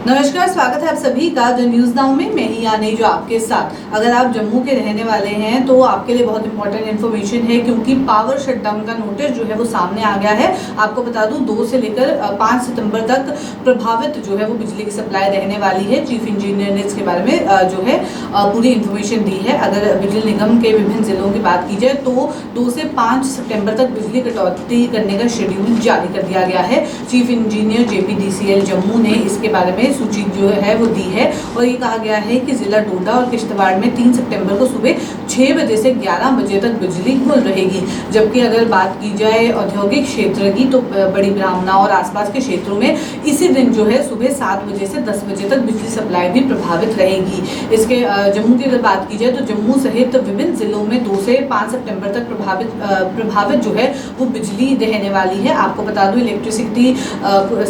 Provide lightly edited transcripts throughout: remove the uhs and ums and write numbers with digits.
नमस्कार, स्वागत है आप सभी का द न्यूज़ नाउ में। मैं ही यानी जो आपके साथ। अगर आप जम्मू के रहने वाले हैं तो आपके लिए बहुत इंपॉर्टेंट इन्फॉर्मेशन है, क्योंकि पावर शटडाउन का नोटिस जो है वो सामने आ गया है। आपको बता दूं 2 से लेकर 5 सितंबर तक प्रभावित जो है वो बिजली की सप्लाई रहने वाली है। चीफ इंजीनियर ने इसके बारे में जो है पूरी इन्फॉर्मेशन दी है। अगर बिजली निगम के विभिन्न जिलों की बात की जाए तो 2 से 5 सितंबर तक बिजली कटौती करने का शेड्यूल जारी कर दिया गया है। चीफ इंजीनियर JPDCL जम्मू ने इसके बारे में सूची जो है वो दी है, और ये कहा गया है कि जिला डोडा और किश्तवाड़ में 3 सितंबर को सुबह 6 बजे से 11 बजे तक बिजली गुल रहेगी। जबकि अगर बात की जाए औद्योगिक क्षेत्र की तो बड़ी ब्राह्मणा और आसपास के क्षेत्रों में इसी दिन जो है सुबह 7 बजे से 10 बजे तक बिजली सप्लाई भी प्रभावित रहेगी। इसके जम्मू की अगर बात की जाए तो जम्मू सहित विभिन्न जिलों में 2 से 5 सितंबर तक प्रभावित जो है वो बिजली रहने वाली है। आपको बता दूं इलेक्ट्रिसिटी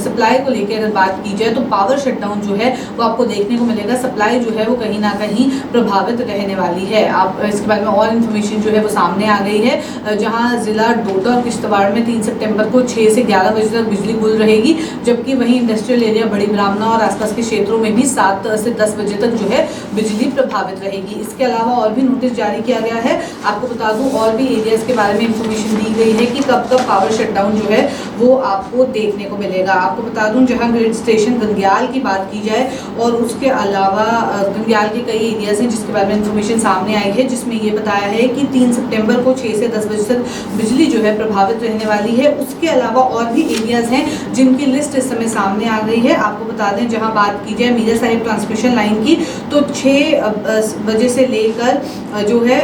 सप्लाई को लेकर अगर बात की जाए तो पावर शटडाउन जो है वो आपको देखने को मिलेगा। सप्लाई जो है वो कहीं ना कहीं प्रभावित रहने वाली है। आप इसके बारे में और इन्फॉर्मेशन जो है वो सामने आ गई है, जहां जिला डोडा और किश्तवाड़ में 3 सितंबर को 6 से 11 बजे तक बिजली गुल रहेगी। जबकि वहीं इंडस्ट्रियल एरिया बड़ी ब्राह्मणा और आसपास के क्षेत्रों में भी 7 से 10 बजे तक जो है बिजली प्रभावित रहेगी। इसके अलावा और भी नोटिस जारी किया गया है। आपको बता दूं और भी एरियाज के बारे में इंफॉर्मेशन दी गई है कि कब कब पावर शटडाउन जो है वो आपको देखने को मिलेगा। आपको बता दूं जहां ग्रिड स्टेशन गंग्याल की बात की जाए और उसके अलावा गंग्याल के कई एरियाज हैं जिसके बारे में इंफॉर्मेशन सामने आई है, जिसमें ये बताया है कि 3 सितंबर को 6 से 10 बजे तक बिजली जो है प्रभावित रहने वाली है। उसके अलावा और भी एरियाज हैं जिनकी लिस्ट इस समय सामने आ गई है। आपको बता दें जहां बात की जाए मीरा साहिब ट्रांसमिशन लाइन की तो 6 बजे से लेकर जो है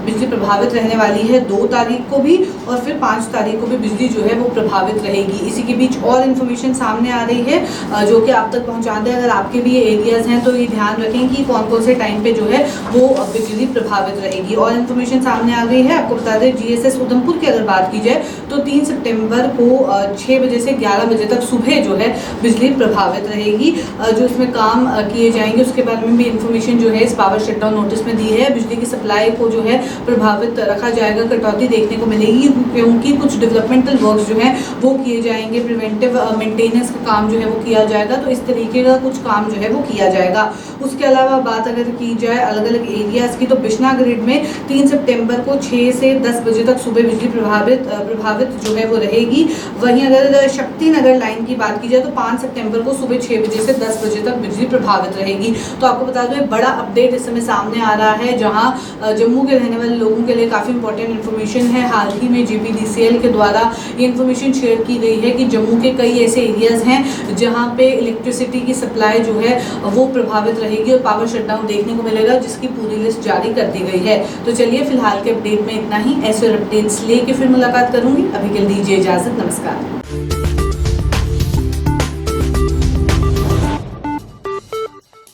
बिजली प्रभावित रहने वाली है 2 तारीख को भी, और फिर 5 तारीख को भी बिजली जो है वो प्रभावित रहेगी। इसी के बीच और इन्फॉर्मेशन सामने आ रही है जो कि आप तक पहुंचा दें। अगर आपके भी ये एरियाज हैं तो ये ध्यान रखें कि कौन कौन से टाइम पे जो है वो बिजली प्रभावित रहेगी। और इन्फॉर्मेशन सामने आ गई है। आपको बता दें GSS उधमपुर की अगर बात की जाए तो 3 सितंबर को 6 बजे से 11 बजे तक सुबह जो है बिजली प्रभावित रहेगी। जो इसमें काम किए जाएंगे उसके बारे में भी इंफॉर्मेशन जो है इस पावर शटडाउन नोटिस में दी है। बिजली की सप्लाई को जो है प्रभावित रखा जाएगा, कटौती देखने को मिलेगी क्योंकि कुछ डेवलपमेंटल वर्क्स जो हैं वो किए जाएंगे, प्रिवेंटिव मेंटेनेंस का काम जो है वो किया जाएगा। तो इस तरीके का कुछ काम जो है वो किया जाएगा। उसके अलावा बात अगर की जाए अलग अलग एरियाज की तो बिश्ना ग्रिड में 3 सितंबर को 6 से 10 बजे तक सुबह बिजली प्रभावित जो है वो रहेगी। वहीं अगर शक्ति नगर लाइन की बात की जाए तो 5 सितंबर को सुबह 6 बजे से 10 बजे तक बिजली प्रभावित रहेगी। तो आपको बता दो बड़ा अपडेट इस समय सामने आ रहा है, जहां जम्मू के रहने वाले लोगों के लिए काफ़ी इंपॉर्टेंट इन्फॉर्मेशन है। हाल ही में JPDCL के द्वारा ये इन्फॉर्मेशन शेयर की गई है कि जम्मू के कई ऐसे एरियाज हैं जहां पे इलेक्ट्रिसिटी की सप्लाई जो है वो प्रभावित रहेगी और पावर शटडाउन देखने को मिलेगा, जिसकी पूरी लिस्ट जारी कर दी गई है। तो चलिए फिलहाल के अपडेट में इतना ही। ऐसे अपडेट्स लेके फिर मुलाकात करूंगी। अभी के लिए दीजिए इजाजत। नमस्कार।